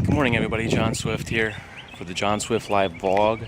Good morning, everybody. John Swift here for the John Swift Live vlog.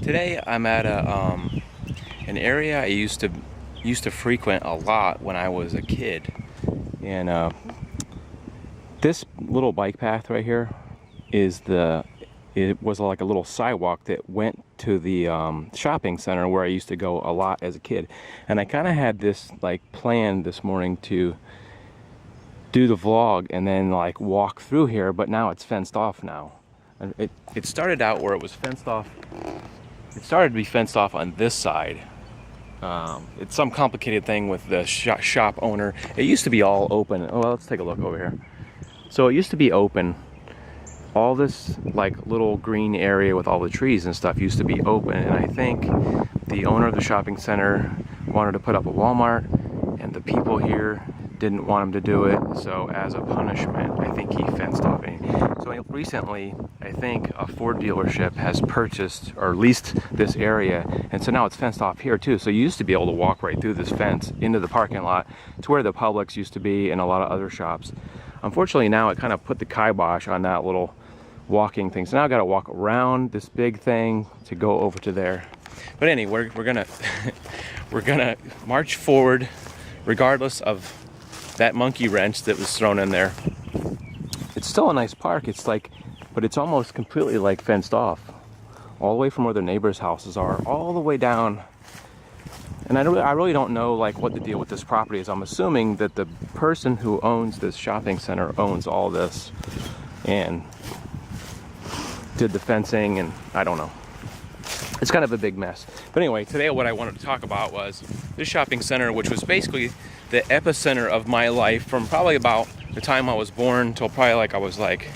Today I'm at an area I used to frequent a lot when I was a kid, and this little bike path right here it was like a little sidewalk that went to the shopping center where I used to go a lot as a kid. And I kind of had this like plan this morning to do the vlog and then like walk through here, but now it's fenced off now. And it started out where it was fenced off. It started to be fenced off on this side. It's some complicated thing with the shop owner. It used to be all open. Well, let's take a look over here. So it used to be open. All this like little green area with all the trees and stuff used to be open, and I think the owner of the shopping center wanted to put up a Walmart, and the people here didn't want him to do it, so as a punishment I think he fenced off it. So recently I think a Ford dealership has purchased or leased this area, and so now it's fenced off here too. So you used to be able to walk right through this fence into the parking lot to where the Publix used to be and a lot of other shops. Unfortunately now it kind of put the kibosh on that little walking thing, so now I got to walk around this big thing to go over to there. But anyway, we're gonna we're gonna march forward regardless of that monkey wrench that was thrown in there. It's still a nice park. It's like, but it's almost completely like fenced off, all the way from where the neighbors' houses are, all the way down. And I really don't know like what the deal with this property is. I'm assuming that the person who owns this shopping center owns all this and did the fencing, and I don't know. It's kind of a big mess. But anyway, today what I wanted to talk about was this shopping center, which was basically the epicenter of my life from probably about the time I was born till probably like I was like,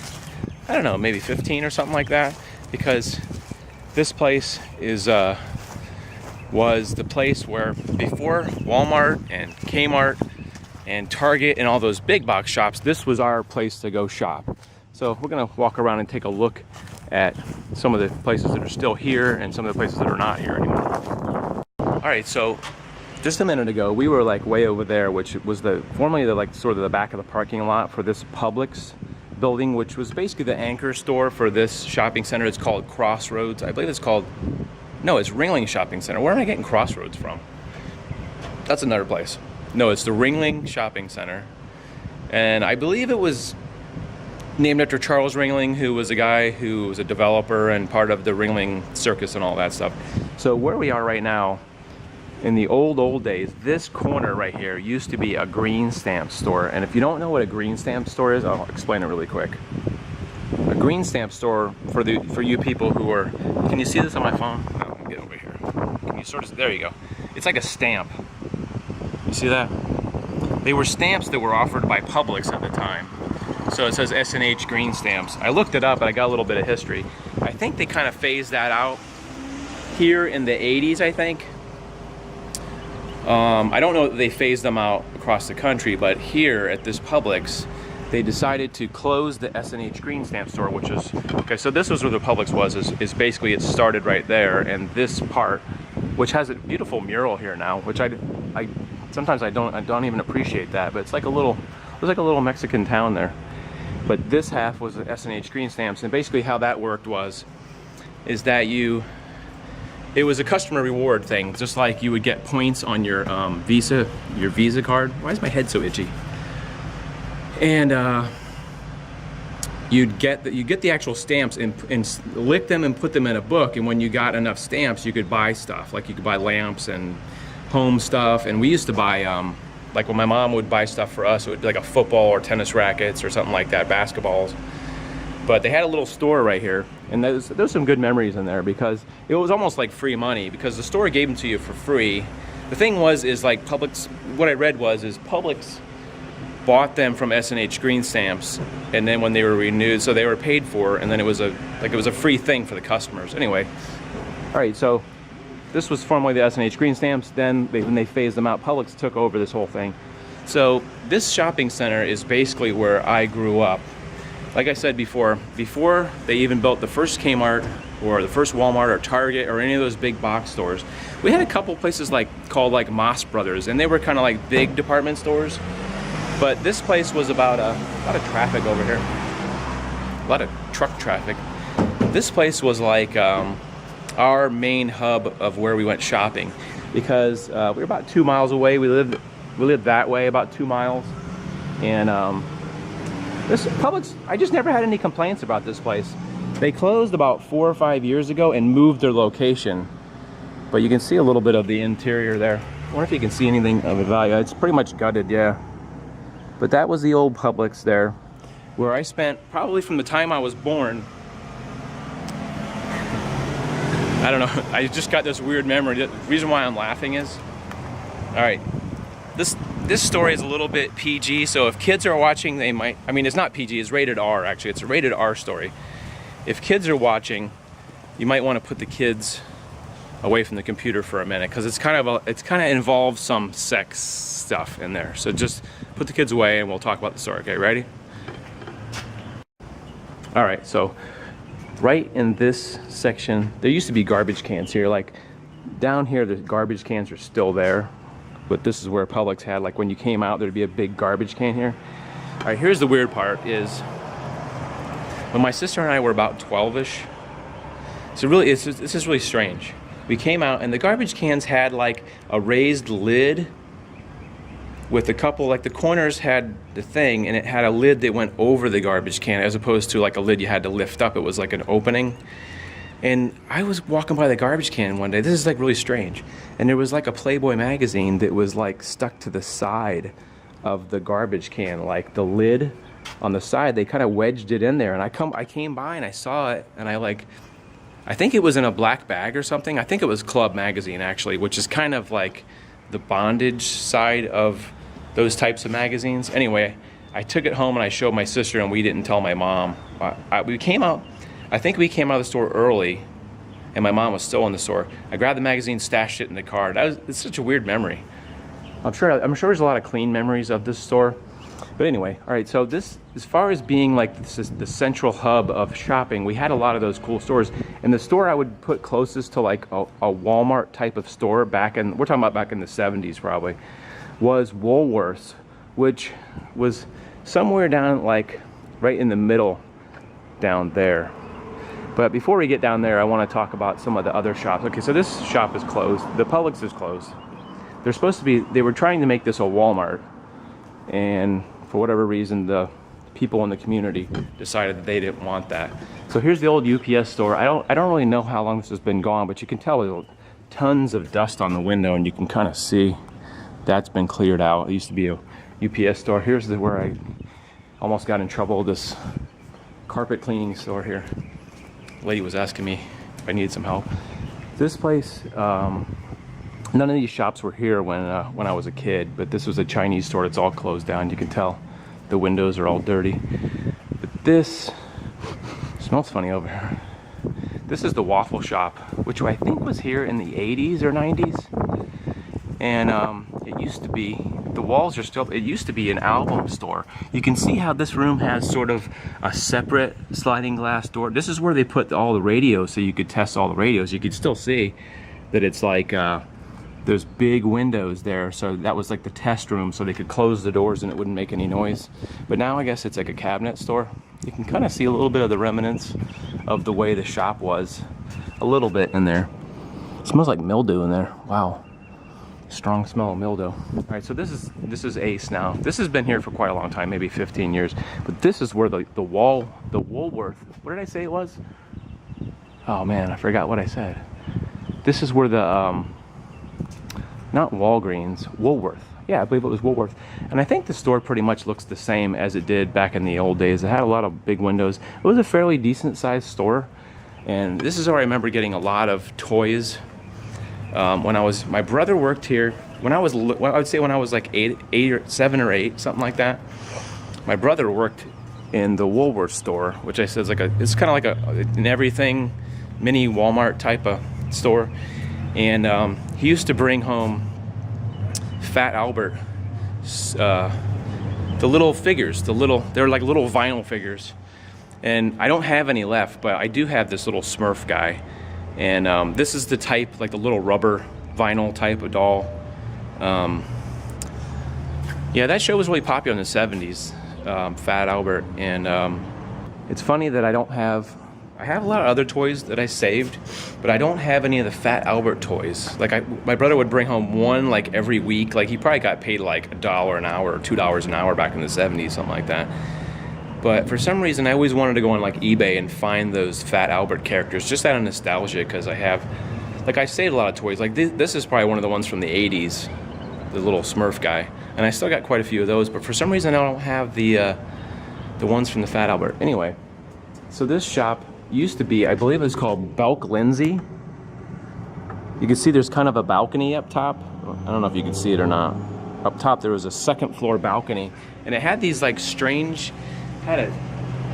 I don't know, maybe 15 or something like that, because this place was the place where before Walmart and Kmart and Target and all those big box shops, this was our place to go shop. So we're gonna walk around and take a look at some of the places that are still here and some of the places that are not here anymore. All right, so just a minute ago, we were like way over there, which was formerly the like sort of the back of the parking lot for this Publix building, which was basically the anchor store for this shopping center. It's called Crossroads. I believe it's called, no, it's Ringling Shopping Center. Where am I getting Crossroads from? That's another place. No, it's the Ringling Shopping Center. And I believe it was named after Charles Ringling, who was a guy who was a developer and part of the Ringling Circus and all that stuff. So where we are right now, in the old days, this corner right here used to be a green stamp store. And if you don't know what a green stamp store is, I'll explain it really quick. A green stamp store, for you people who are, can you see this on my phone? No, let me get over here. Can you sort of, there you go. It's like a stamp. You see that? They were stamps that were offered by Publix at the time. So it says S&H green stamps. I looked it up and I got a little bit of history. I think they kind of phased that out here in the 80s, I think. I don't know if they phased them out across the country, but here at this Publix, they decided to close the S&H green stamp store, which is, okay, so this was where the Publix was, is basically it started right there, and this part, which has a beautiful mural here now, which I sometimes I don't even appreciate that, but it's like a little, it was like a little Mexican town there. But this half was the S&H green stamps, and basically how that worked is that it was a customer reward thing, just like you would get points on your Visa card. Why is my head so itchy? And you'd get the actual stamps and lick them and put them in a book, and when you got enough stamps, you could buy stuff, like you could buy lamps and home stuff. And we used to buy like when my mom would buy stuff for us, it would be like a football or tennis rackets or something like that, basketballs. But they had a little store right here, and there's some good memories in there because it was almost like free money because the store gave them to you for free. The thing is like Publix, what I read is Publix bought them from S&H green stamps, and then when they were renewed, so they were paid for, and then it was a free thing for the customers. Anyway, all right, so this was formerly the S&H green stamps. Then when they phased them out, Publix took over this whole thing. So this shopping center is basically where I grew up. Like I said before they even built the first Kmart or the first Walmart or Target or any of those big box stores, we had a couple places called Moss Brothers, and they were kind of like big department stores. But this place was about a lot of traffic over here. lot of truck traffic. This place was like our main hub of where we went shopping, because we were about 2 miles away. We lived that way, about 2 miles, and this Publix, I just never had any complaints about this place. They closed about 4 or 5 years ago and moved their location, but you can see a little bit of the interior there. I wonder if you can see anything of value. It's pretty much gutted, yeah. But that was the old Publix there, where I spent probably from the time I was born. I don't know, I just got this weird memory. The reason why I'm laughing is, all right, this story is a little bit PG, so if kids are watching, they might, I mean, it's not PG, it's rated R actually. It's a rated R story. If kids are watching, you might want to put the kids away from the computer for a minute, because it's kind of involves some sex stuff in there. So just put the kids away and we'll talk about the story. Okay, ready? All right, so right in this section, there used to be garbage cans here. Like down here, the garbage cans are still there, but this is where Publix had, like when you came out, there'd be a big garbage can here. All right, here's the weird part is, when my sister and I were about 12-ish, so really, this is really strange. We came out and the garbage cans had like a raised lid with a couple, like the corners had the thing, and it had a lid that went over the garbage can, as opposed to like a lid you had to lift up. It was like an opening. And I was walking by the garbage can one day, this is like really strange, and there was like a Playboy magazine that was like stuck to the side of the garbage can, like the lid on the side, they kind of wedged it in there, and I came by and I saw it, and I think it was in a black bag or something. I think it was Club magazine actually, which is kind of like the bondage side of those types of magazines. Anyway, I took it home and I showed my sister, and we didn't tell my mom. We came out, I think we came out of the store early, and my mom was still in the store. I grabbed the magazine, stashed it in the car. It's such a weird memory. I'm sure there's a lot of clean memories of this store. But anyway, all right, so this, as far as being like the central hub of shopping, we had a lot of those cool stores. And the store I would put closest to like a Walmart type of store we're talking about back in the 70s probably, was Woolworths, which was somewhere down like right in the middle down there. But before we get down there, I want to talk about some of the other shops. Okay, so this shop is closed. The Publix is closed. They were trying to make this a Walmart, and for whatever reason, the people in the community decided that they didn't want that. So here's the old UPS store. I don't really know how long this has been gone, but you can tell there's tons of dust on the window, and you can kind of see that's been cleared out. It used to be a UPS store. Here's where I almost got in trouble, this carpet cleaning store here. The lady was asking me if I needed some help. This place, none of these shops were here when I was a kid, but this was a Chinese store. It's all closed down. You can tell the windows are all dirty. But this smells funny over here. This is the waffle shop, which I think was here in the 80s or 90s. And it used to be, the walls are still, it used to be an album store. You can see how this room has sort of a separate sliding glass door. This is where they put all the radios, so you could test all the radios. You could still see that it's like, there's big windows there, so that was like the test room, so they could close the doors and it wouldn't make any noise. But now I guess it's like a cabinet store. You can kind of see a little bit of the remnants of the way the shop was, a little bit in there. It smells like mildew in there. Wow, strong smell of mildew. All right, so this is Ace now. This has been here for quite a long time, maybe 15 years. But this is where the Woolworth. What did I say it was? Oh man, I forgot what I said. This is where the not Walgreens, Woolworth. Yeah, I believe it was Woolworth. And I think the store pretty much looks the same as it did back in the old days. It had a lot of big windows. It was a fairly decent sized store. And this is where I remember getting a lot of toys. My brother worked here when I would say when I was like 7 or 8, something like that. My brother worked in the Woolworth store, which I said is it's kind of like an everything mini Walmart type of store. And he used to bring home Fat Albert, the little figures, they're like little vinyl figures. And I don't have any left, but I do have this little Smurf guy. And this is the type, like the little rubber vinyl type of doll. Yeah, that show was really popular in the 70s, Fat Albert. And It's funny that I have a lot of other toys that I saved, but I don't have any of the Fat Albert toys. Like my brother would bring home one like every week. Like he probably got paid like $1 an hour or $2 an hour back in the 70s, something like that. But for some reason, I always wanted to go on like eBay and find those Fat Albert characters, just out of nostalgia, because I saved a lot of toys. Like this is probably one of the ones from the 80s, the little Smurf guy, and I still got quite a few of those. But for some reason, I don't have the ones from the Fat Albert. Anyway, so this shop used to be, I believe it's called Belk Lindsay. You can see there's kind of a balcony up top. I don't know if you can see it or not. Up top there was a second floor balcony, and it had these like strange, had a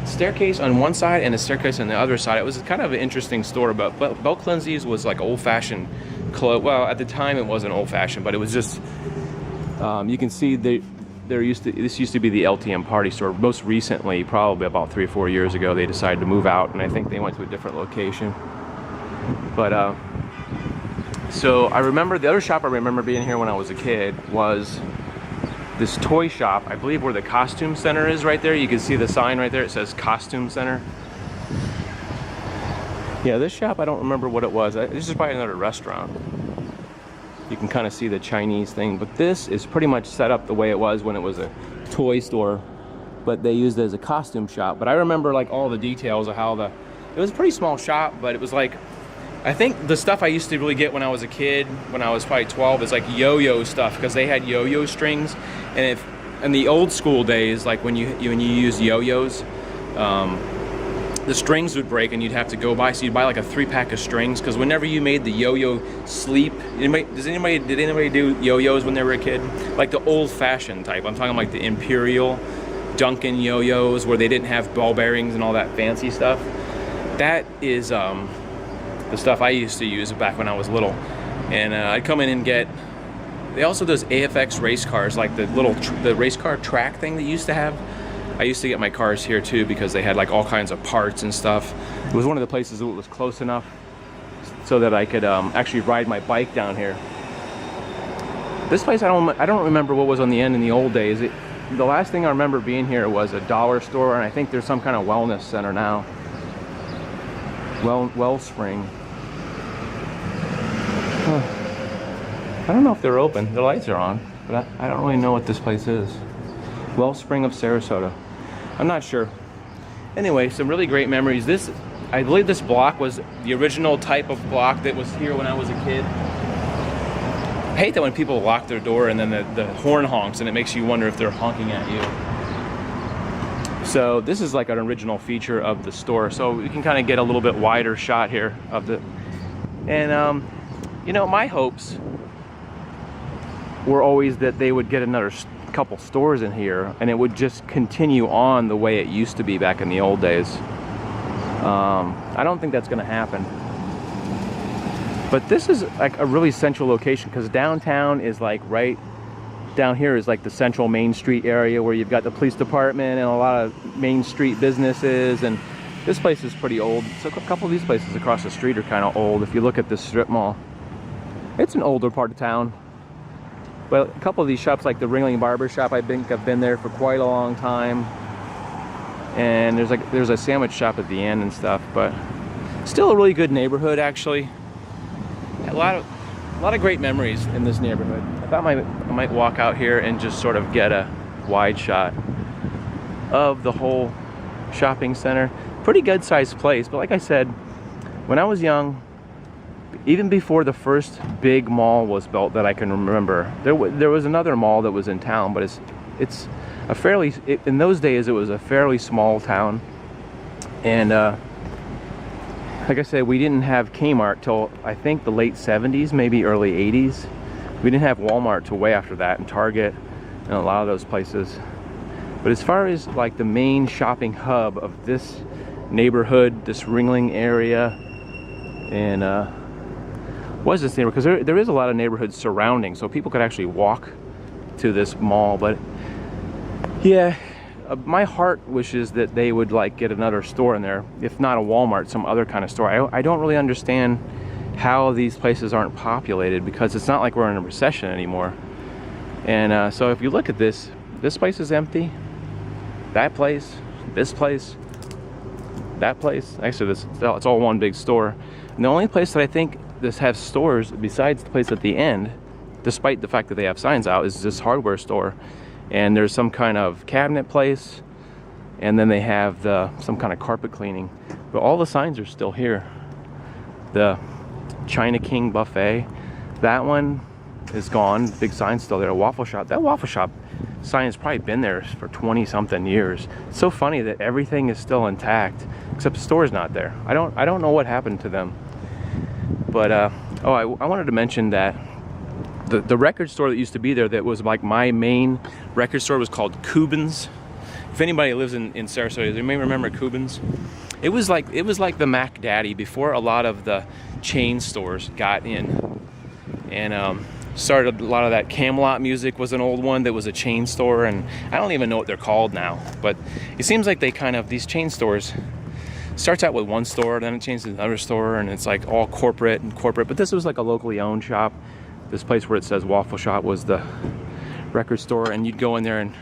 staircase on one side and a staircase on the other side. It was kind of an interesting store, but Belk Lindsay's was like old-fashioned clothes. Well, at the time it wasn't old-fashioned, but it was just, you can see this used to be the LTM party store. Most recently, probably about 3 or 4 years ago, they decided to move out, and I think they went to a different location. But so I remember the other shop I remember being here when I was a kid was this toy shop, I believe where the costume center is right there. You can see the sign right there, it says costume center. Yeah, this shop, I don't remember what it was. This is probably another restaurant. You can kind of see the Chinese thing, but this is pretty much set up the way it was when it was a toy store, but they used it as a costume shop. But I remember like all the details of how it was a pretty small shop, but it was like, I think the stuff I used to really get when I was a kid, when I was probably 12, is like yo-yo stuff, because they had yo-yo strings. And if in the old school days, like when you use yo-yos, the strings would break and you'd have to go buy, so you'd buy like a 3-pack of strings, because whenever you made the yo-yo sleep, did anybody do yo-yos when they were a kid? Like the old-fashioned type. I'm talking like the Imperial, Duncan yo-yos, where they didn't have ball bearings and all that fancy stuff. That is the stuff I used to use back when I was little. And I'd come in and get, they also those AFX race cars, like the race car track thing that you used to have. I used to get my cars here too, because they had like all kinds of parts and stuff. It was one of the places that was close enough so that I could actually ride my bike down here. This place, I don't remember what was on the end in the old days. The last thing I remember being here was a dollar store, and I think there's some kind of wellness center now. Wellspring. I don't know if they're open. The lights are on, but I don't really know what this place is. Wellspring of Sarasota. I'm not sure. Anyway, some really great memories. I believe this block was the original type of block that was here when I was a kid. I hate that when people lock their door and then the horn honks and it makes you wonder if they're honking at you. So this is like an original feature of the store. So you can kind of get a little bit wider shot here of the, and you know, my hopes were always that they would get another couple stores in here and it would just continue on the way it used to be back in the old days. I don't think that's going to happen, but this is like a really central location, because downtown is like right down here is like the central Main Street area where you've got the police department and a lot of Main Street businesses, and this place is pretty old. So a couple of these places across the street are kind of old. If you look at this strip mall, it's an older part of town. But a couple of these shops, like the Ringling Barber Shop, I think I've been there for quite a long time. And there's a sandwich shop at the end and stuff, but still a really good neighborhood actually. A lot of great memories in this neighborhood. I thought I might walk out here and just sort of get a wide shot of the whole shopping center. Pretty good sized place, but like I said, when I was young, even before the first big mall was built that I can remember, there was another mall that was in town, but it's a fairly, in those days it was a fairly small town. And like I said, we didn't have Kmart till I think the late 70s, maybe early 80s. We didn't have Walmart till way after that, and Target and a lot of those places. But as far as like the main shopping hub of this neighborhood, this Ringling area, and was this neighborhood, because there is a lot of neighborhoods surrounding, so people could actually walk to this mall. But yeah, my heart wishes that they would like get another store in there, if not a Walmart, some other kind of store. I don't really understand how these places aren't populated, because it's not like we're in a recession anymore. And so if you look at this place is empty, that place, this place, that place. Actually, it's all one big store. And the only place that I think this has stores besides the place at the end, despite the fact that they have signs out, is this hardware store. And there's some kind of cabinet place, and then they have some kind of carpet cleaning. But all the signs are still here. The China King Buffet, that one is gone. Big sign's still there. A waffle shop. That waffle shop sign has probably been there for 20 something years. It's so funny that everything is still intact except the store's not there. I don't know what happened to them. But I wanted to mention that the record store that used to be there, that was like my main record store, was called Cuban's. If anybody lives in Sarasota, they may remember Cuban's. It was like the Mac Daddy before a lot of the chain stores got in, and started a lot of that. Camelot Music was an old one that was a chain store, and I don't even know what they're called now. But it seems like these chain stores starts out with one store, then it changes to another store, and it's like all corporate. But this was like a locally owned shop. This place where it says Waffle Shop was the record store, and you'd go in there and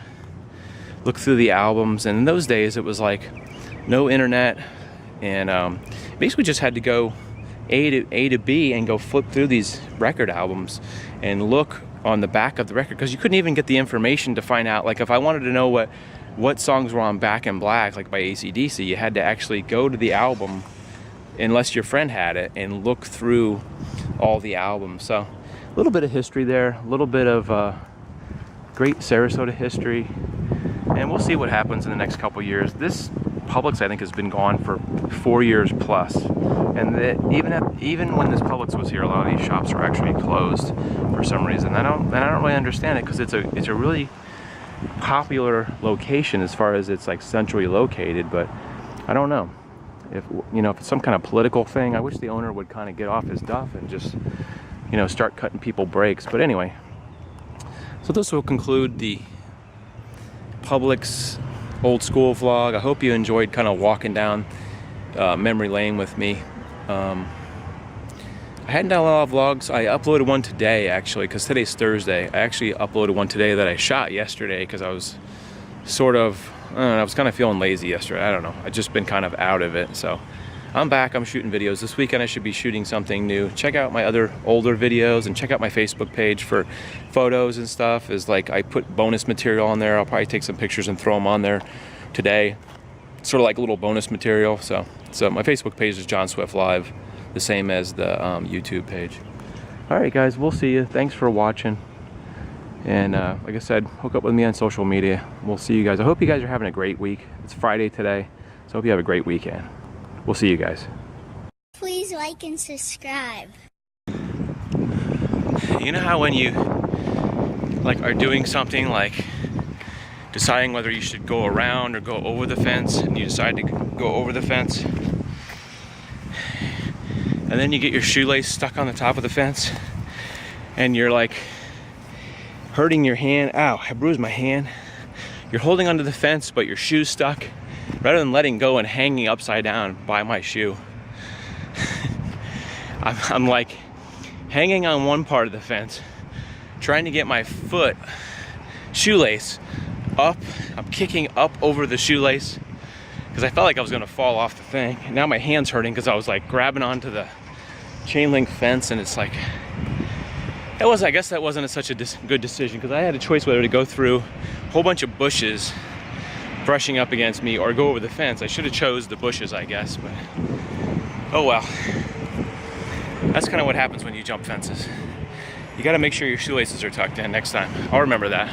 look through the albums. And in those days, it was like no internet, and basically just had to go A to B and go flip through these record albums and look on the back of the record, because you couldn't even get the information to find out. Like if I wanted to know what songs were on Back in Black, like by AC/DC, you had to actually go to the album, unless your friend had it, and look through all the albums. So a little bit of history there, a little bit of great Sarasota history, and we'll see what happens in the next couple years. This Publix, I think, has been gone for 4 years plus, and even when this Publix was here, a lot of these shops were actually closed for some reason. I don't really understand it, because it's a really popular location as far as it's like centrally located, but I don't know if it's some kind of political thing. I wish the owner would kind of get off his duff and just start cutting people breaks. But anyway, so this will conclude the Publix old school vlog. I hope you enjoyed kind of walking down memory lane with me. I hadn't done a lot of vlogs. I uploaded one today, actually, because today's Thursday. I actually uploaded one today that I shot yesterday, because I was I was kind of feeling lazy yesterday. I don't know. I've just been kind of out of it. So I'm back. I'm shooting videos. This weekend I should be shooting something new. Check out my other older videos, and check out my Facebook page for photos and stuff. I put bonus material on there. I'll probably take some pictures and throw them on there today. Sort of like a little bonus material. So my Facebook page is John Swift Live, the same as the YouTube page. All right, guys, we'll see you. Thanks for watching. And like I said, hook up with me on social media. We'll see you guys. I hope you guys are having a great week. It's Friday today, so I hope you have a great weekend. We'll see you guys. Please like and subscribe. You know how when you are doing something, like deciding whether you should go around or go over the fence, and you decide to go over the fence, and then you get your shoelace stuck on the top of the fence, and you're like hurting your hand. Ow, I bruised my hand. You're holding onto the fence, but your shoe's stuck. Rather than letting go and hanging upside down by my shoe, I'm like hanging on one part of the fence, trying to get my shoelace up. I'm kicking up over the shoelace because I felt like I was gonna fall off the thing. And now my hand's hurting because I was like grabbing onto the chain link fence, and it's like, I guess that wasn't such a good decision, because I had a choice whether to go through a whole bunch of bushes brushing up against me or go over the fence. I should have chose the bushes, I guess, but oh well. That's kind of what happens when you jump fences. You got to make sure your shoelaces are tucked in next time. I'll remember that.